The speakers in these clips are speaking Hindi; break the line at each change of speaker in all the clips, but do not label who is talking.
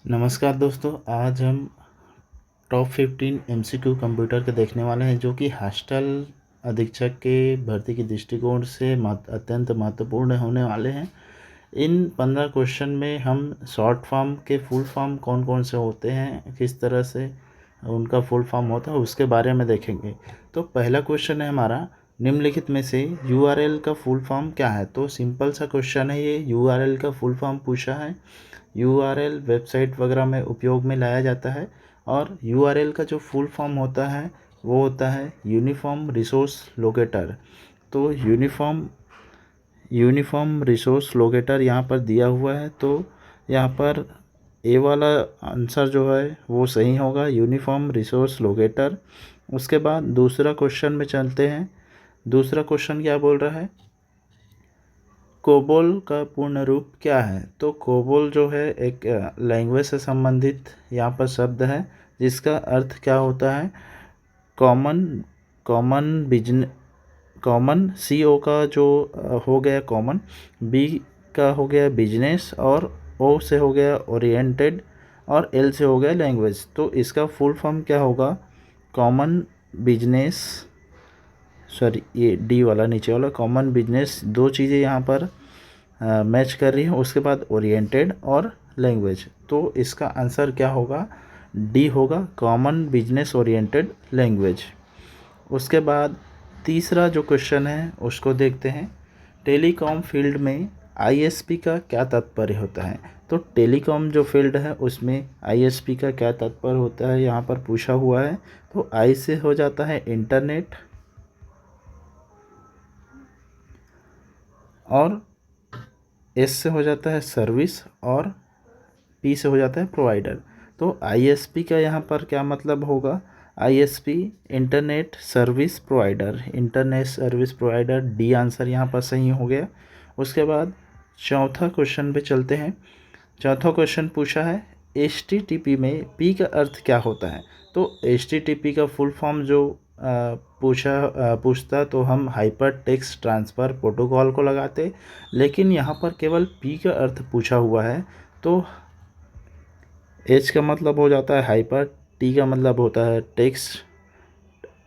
नमस्कार दोस्तों, आज हम टॉप 15 एमसीक्यू कंप्यूटर के देखने वाले हैं जो कि हॉस्टल अधीक्षक के भर्ती के दृष्टिकोण से अत्यंत महत्वपूर्ण होने वाले हैं। इन 15 क्वेश्चन में हम शॉर्ट फॉर्म के फुल फॉर्म कौन कौन से होते हैं, किस तरह से उनका फुल फॉर्म होता है उसके बारे में देखेंगे। तो पहला क्वेश्चन है हमारा, निम्नलिखित में से यूआरएल का फुल फॉर्म क्या है। तो सिंपल सा क्वेश्चन है ये, यूआरएल का फुल फॉर्म पूछा है। यूआरएल वेबसाइट वगैरह में उपयोग में लाया जाता है और यूआरएल का जो फुल फॉर्म होता है वो होता है यूनिफॉर्म रिसोर्स लोकेटर। तो यूनिफॉर्म रिसोर्स लोकेटर यहाँ पर दिया हुआ है, तो यहाँ पर ए वाला आंसर जो है वो सही होगा, यूनिफॉर्म रिसोर्स लोकेटर। उसके बाद दूसरा क्वेश्चन में चलते हैं। दूसरा क्वेश्चन क्या बोल रहा है, कोबोल का पूर्ण रूप क्या है। तो कोबोल जो है एक लैंग्वेज से संबंधित यहाँ पर शब्द है जिसका अर्थ क्या होता है, कॉमन कॉमन सी ओ का जो हो गया कॉमन, बी का हो गया बिजनेस, और ओ से हो गया ओरिएंटेड, और एल से हो गया लैंग्वेज। तो इसका फुल फॉर्म क्या होगा, कॉमन बिजनेस, सॉरी ये डी वाला नीचे वाला कॉमन बिजनेस, दो चीज़ें यहाँ पर मैच कर रही है। उसके बाद ओरिएंटेड और लैंग्वेज, तो इसका आंसर क्या होगा, डी होगा, कॉमन बिजनेस ओरिएंटेड लैंग्वेज। उसके बाद तीसरा जो क्वेश्चन है उसको देखते हैं। टेलीकॉम फील्ड में आईएसपी का क्या तात्पर्य होता है। तो टेलीकॉम जो फील्ड है उसमें आईएसपी का क्या तात्पर्य होता है यहाँ पर पूछा हुआ है। तो आई से हो जाता है इंटरनेट, और एस से हो जाता है सर्विस, और पी से हो जाता है प्रोवाइडर। तो आईएसपी का यहाँ पर क्या मतलब होगा, ISP internet service provider, internet service provider, D answer यहाँ पर सही हो गया। उसके बाद चौथा क्वेश्चन पे चलते हैं। चौथा क्वेश्चन पूछा है, HTTP में पी का अर्थ क्या होता है। तो HTTP का फुल फॉर्म जो पूछता तो हम हाइपर टेक्स्ट ट्रांसफ़र प्रोटोकॉल को लगाते, लेकिन यहाँ पर केवल पी का अर्थ पूछा हुआ है। तो एच का मतलब हो जाता है हाइपर, टी का मतलब होता है टेक्स्ट,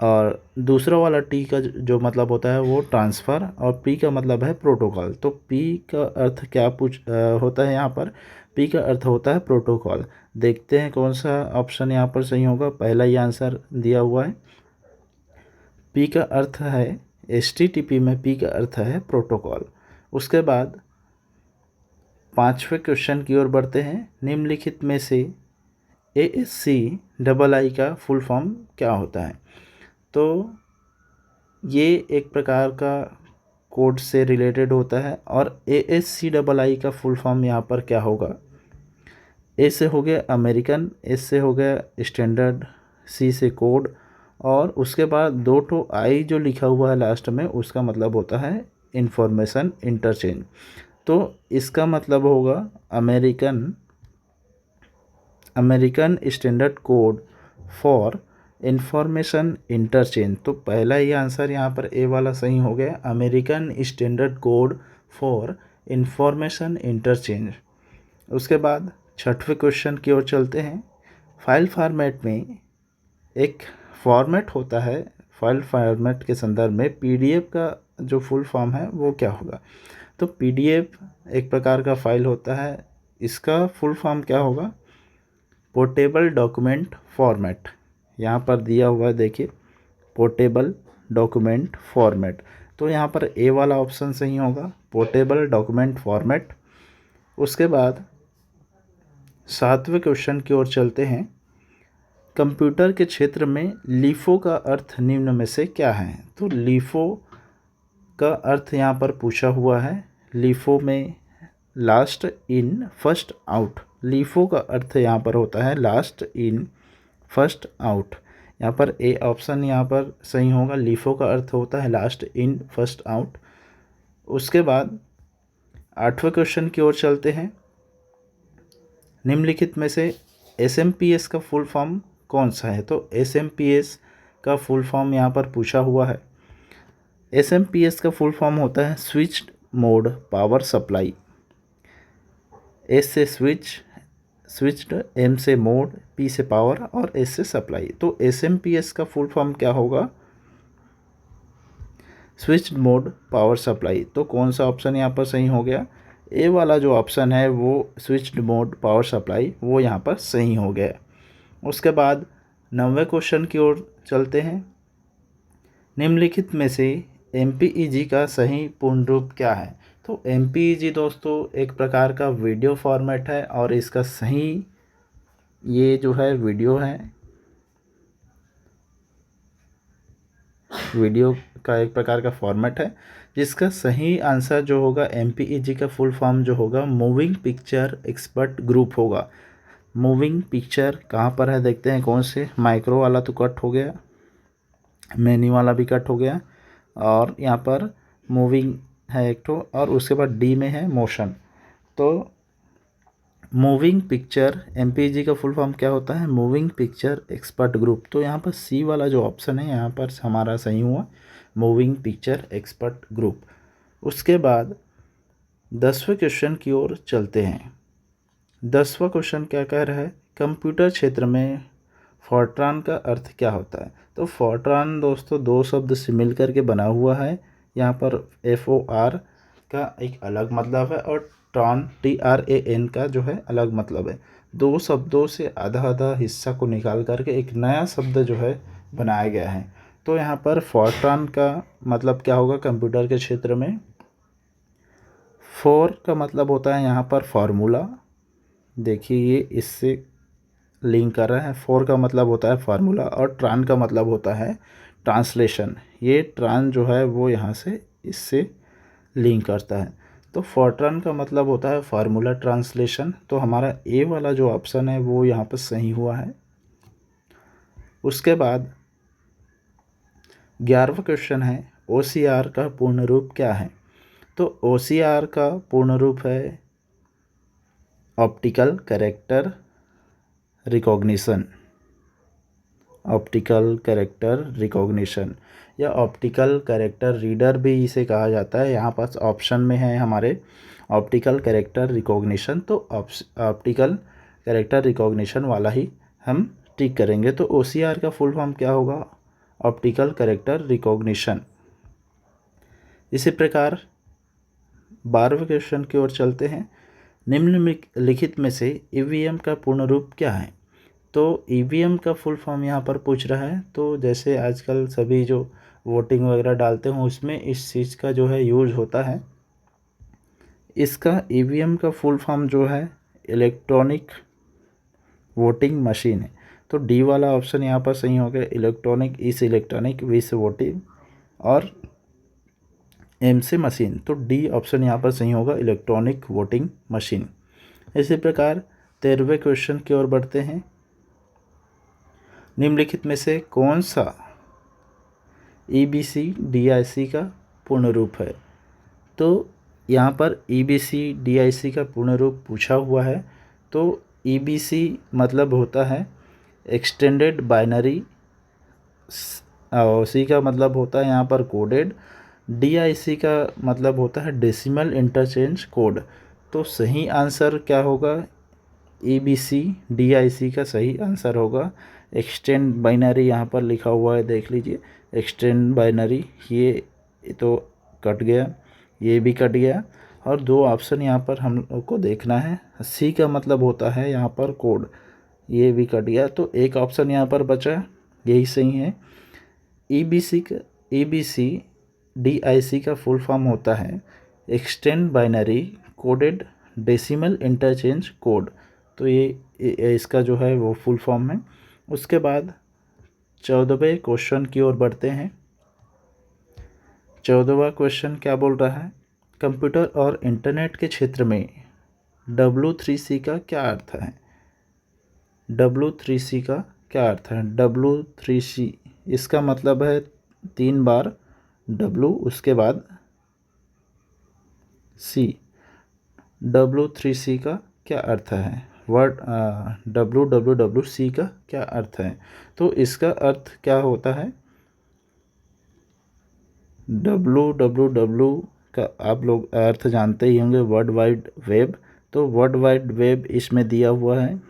और दूसरा वाला टी का जो मतलब होता है वो ट्रांसफ़र, और पी का मतलब है प्रोटोकॉल। तो पी का अर्थ क्या होता है यहाँ पर, पी का अर्थ होता है प्रोटोकॉल। देखते हैं कौन सा ऑप्शन यहाँ पर सही होगा। पहला ही आंसर दिया हुआ है, पी का अर्थ है, HTTP में पी का अर्थ है प्रोटोकॉल। उसके बाद पांचवें क्वेश्चन की ओर बढ़ते हैं। निम्नलिखित में से ASCII का फुल फॉर्म क्या होता है। तो ये एक प्रकार का कोड से रिलेटेड होता है, और ASCII का फुल फॉर्म यहाँ पर क्या होगा, ए से हो गया अमेरिकन, एस से हो गया स्टैंडर्ड, सी से कोड, और उसके बाद दो ठो आई जो लिखा हुआ है लास्ट में उसका मतलब होता है इंफॉर्मेशन इंटरचेंज। तो इसका मतलब होगा American standard code for information interchange. तो पहला ही आंसर यहाँ पर ए वाला सही हो गया, American standard code for information interchange. उसके बाद छठवें क्वेश्चन की ओर चलते हैं। फाइल फॉर्मेट में एक फॉर्मेट होता है, फाइल फॉर्मेट के संदर्भ में पीडीएफ का जो फुल फॉर्म है वो क्या होगा। तो पीडीएफ एक प्रकार का फाइल होता है, इसका फुल फॉर्म क्या होगा, पोर्टेबल डॉक्यूमेंट फॉर्मेट। यहाँ पर दिया हुआ है देखिए, पोर्टेबल डॉक्यूमेंट फॉर्मेट। तो यहाँ पर ए वाला ऑप्शन सही होगा, पोर्टेबल डॉक्यूमेंट फॉर्मेट। उसके बाद सातवें क्वेश्चन की ओर चलते हैं। कंप्यूटर के क्षेत्र में लीफो का अर्थ निम्न में से क्या है। तो लीफो का अर्थ यहाँ पर पूछा हुआ है, लीफो में last in first out, LIFO का अर्थ यहाँ पर होता है लास्ट इन फर्स्ट आउट। यहाँ पर ए ऑप्शन यहाँ पर सही होगा, लीफो का अर्थ होता है लास्ट इन फर्स्ट आउट। उसके बाद आठवें क्वेश्चन की ओर चलते हैं। निम्नलिखित में से SMPS का फुल फॉर्म कौन सा है। तो SMPS का फुल फॉर्म यहाँ पर पूछा हुआ है। SMPS का फुल फॉर्म होता है switched mode power supply. S से स्विच, स्विच्ड, एम से मोड, पी से पावर और एस से सप्लाई। तो एसएमपीएस का फुल फॉर्म क्या होगा? Switched mode power supply. तो कौन सा ऑप्शन यहाँ पर सही हो गया? ए वाला जो ऑप्शन है वो स्विच्ड मोड पावर सप्लाई, वो यहाँ पर सही हो गया। उसके बाद 9वें क्वेश्चन की ओर चलते हैं। निम्नलिखित में से एमपीईजी का सही पूर्ण रूप क्या है? तो एमपीईजी दोस्तों एक प्रकार का वीडियो फॉर्मेट है और इसका सही ये जो है वीडियो है, वीडियो का एक प्रकार का फॉर्मेट है, जिसका सही आंसर जो होगा एमपीईजी का फुल फॉर्म जो होगा मूविंग पिक्चर एक्सपर्ट ग्रुप होगा। मूविंग पिक्चर कहाँ पर है देखते हैं कौन से। माइक्रो वाला तो कट हो गया, मैनी वाला भी कट हो गया, और यहाँ पर मूविंग है एक तो, और उसके बाद डी में है मोशन। तो मूविंग पिक्चर एमपीजी का फुल फॉर्म क्या होता है? Moving picture expert group. तो यहाँ पर सी वाला जो ऑप्शन है यहाँ पर हमारा सही हुआ, मूविंग पिक्चर एक्सपर्ट ग्रुप। उसके बाद 10वें क्वेश्चन की ओर चलते हैं। 10वां क्वेश्चन क्या कह रहा है? कंप्यूटर क्षेत्र में फोर्ट्रान का अर्थ क्या होता है? तो फोर्ट्रान दोस्तों दो शब्द से मिलकर के बना हुआ है। यहाँ पर FOR का एक अलग मतलब है और ट्रान TRAN का जो है अलग मतलब है। दो शब्दों से आधा आधा हिस्सा को निकाल करके एक नया शब्द जो है बनाया गया है। तो यहाँ पर फोर्ट्रान का मतलब क्या होगा कंप्यूटर के क्षेत्र में? फोर का मतलब होता है यहाँ पर फार्मूला, देखिए ये इससे लिंक कर रहा है। फोर का मतलब होता है फार्मूला और ट्रान का मतलब होता है ट्रांसलेशन। ये ट्रान जो है वो यहाँ से इससे लिंक करता है। तो फोर्ट्रान का मतलब होता है फार्मूला ट्रांसलेशन। तो हमारा ए वाला जो ऑप्शन है वो यहाँ पर सही हुआ है। उसके बाद 11वां क्वेश्चन है OCR का पूर्ण रूप क्या है? तो OCR का पूर्ण रूप है optical character recognition. Optical character recognition या ऑप्टिकल कैरेक्टर रीडर भी इसे कहा जाता है। यहाँ पास ऑप्शन में है हमारे ऑप्टिकल कैरेक्टर रिकॉग्निशन, तो ऑप्टिकल कैरेक्टर रिकॉग्निशन वाला ही हम टिक करेंगे। तो OCR का फुल फॉर्म क्या होगा? Optical character recognition. इसी प्रकार 12वें क्वेश्चन की ओर चलते हैं। निम्नलिखित में से EVM का पूर्ण रूप क्या है? तो EVM का फुल फॉर्म यहाँ पर पूछ रहा है। तो जैसे आजकल सभी जो वोटिंग वगैरह डालते हैं उसमें इस चीज़ का जो है यूज होता है। इसका EVM का फुल फॉर्म जो है इलेक्ट्रॉनिक वोटिंग मशीन है। तो डी वाला ऑप्शन यहाँ पर सही हो गया, इलेक्ट्रॉनिक, इस इलेक्ट्रॉनिक, वी से वोटिंग और एम से मशीन। तो डी ऑप्शन यहाँ पर सही होगा, इलेक्ट्रॉनिक वोटिंग मशीन। इसी प्रकार 13वें क्वेश्चन की ओर बढ़ते हैं। निम्नलिखित में से कौन सा EBC DIC का पूर्ण रूप है? तो यहाँ पर EBC DIC का पूर्ण रूप पूछा हुआ है। तो EBC मतलब होता है एक्सटेंडेड बाइनरी, सी का मतलब होता है यहाँ पर कोडेड, DIC का मतलब होता है डेसिमल इंटरचेंज कोड। तो सही आंसर क्या होगा? EBC DIC का सही आंसर होगा एक्सटेंड बाइनरी। यहाँ पर लिखा हुआ है देख लीजिए, एक्सटेंड बाइनरी। ये तो कट गया, ये भी कट गया, और दो ऑप्शन यहाँ पर हम लोग को देखना है। सी का मतलब होता है यहाँ पर कोड, ये भी कट गया। तो एक ऑप्शन यहाँ पर बचा, यही सही है। EBC DIC का फुल फॉर्म होता है extend binary coded decimal interchange code. तो ये इसका जो है वो फुल फॉर्म है। उसके बाद 14वें क्वेश्चन की ओर बढ़ते हैं। 14वां क्वेश्चन क्या बोल रहा है? कंप्यूटर और इंटरनेट के क्षेत्र में W3C का क्या अर्थ है? W3C का क्या अर्थ है? W3C इसका मतलब है 3 बार W उसके बाद C। W3C का क्या अर्थ है? वर्ड WWWC का क्या अर्थ है? तो इसका अर्थ क्या होता है? WWW का आप लोग अर्थ जानते ही होंगे, वर्ल्ड वाइड वेब। तो वर्ल्ड वाइड वेब इसमें दिया हुआ है।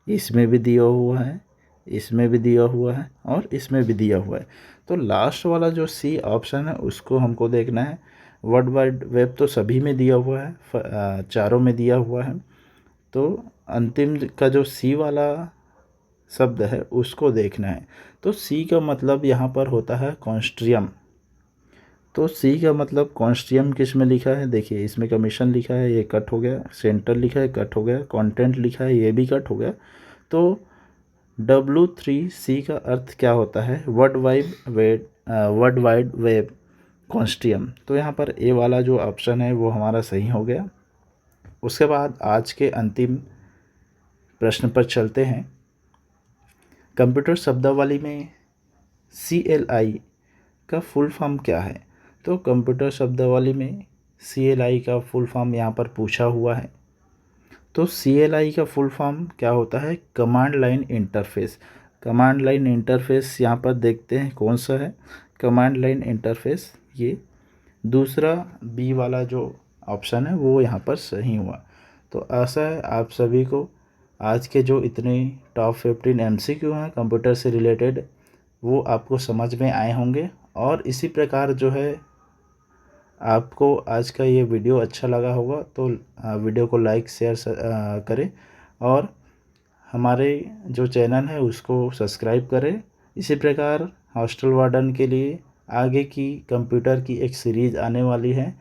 इसमें भी दिया हुआ है, इसमें भी दिया हुआ है और इसमें भी दिया हुआ है। तो लास्ट वाला जो सी ऑप्शन है उसको हमको देखना है। वर्ल्ड वाइड वेब तो सभी में दिया हुआ है, चारों में दिया हुआ है। तो अंतिम का जो सी वाला शब्द है उसको देखना है। तो सी का मतलब यहाँ पर होता है कॉन्स्ट्रियम। तो सी का मतलब कॉन्स्ट्रियम किस में लिखा है, देखिए इसमें कमीशन लिखा है, ये कट हो गया, सेंटर लिखा है, कट हो गया, कंटेंट लिखा है, ये भी कट हो गया। तो W3C का अर्थ क्या होता है, वर्ल्ड वाइड वेब कॉन्स्ट्रियम। तो यहाँ पर ए वाला जो ऑप्शन है वो हमारा सही हो गया। उसके बाद आज के अंतिम प्रश्न पर चलते हैं। कंप्यूटर शब्दावली में CLI का फुल फॉर्म क्या है। तो कंप्यूटर शब्दावली में CLI का फुल फॉर्म यहाँ पर पूछा हुआ है। तो CLI का फुल फॉर्म क्या होता है, command line interface. Command line interface यहाँ पर देखते हैं कौन सा है, कमांड लाइन इंटरफेस। ये दूसरा बी वाला जो ऑप्शन है वो यहाँ पर सही हुआ। तो आशा है आप सभी को आज के जो इतने टॉप 15 MCQ हैं कंप्यूटर से रिलेटेड वो आपको समझ में आए होंगे। और इसी प्रकार जो है आपको आज का ये वीडियो अच्छा लगा होगा तो वीडियो को लाइक शेयर करें और हमारे जो चैनल है उसको सब्सक्राइब करें। इसी प्रकार हॉस्टल वार्डन के लिए आगे की कंप्यूटर की एक सीरीज़ आने वाली है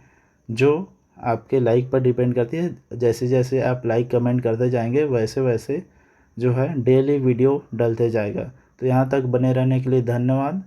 जो आपके लाइक पर डिपेंड करती है। जैसे जैसे आप लाइक कमेंट करते जाएंगे वैसे वैसे जो है डेली वीडियो डलते जाएगा। तो यहाँ तक बने रहने के लिए धन्यवाद।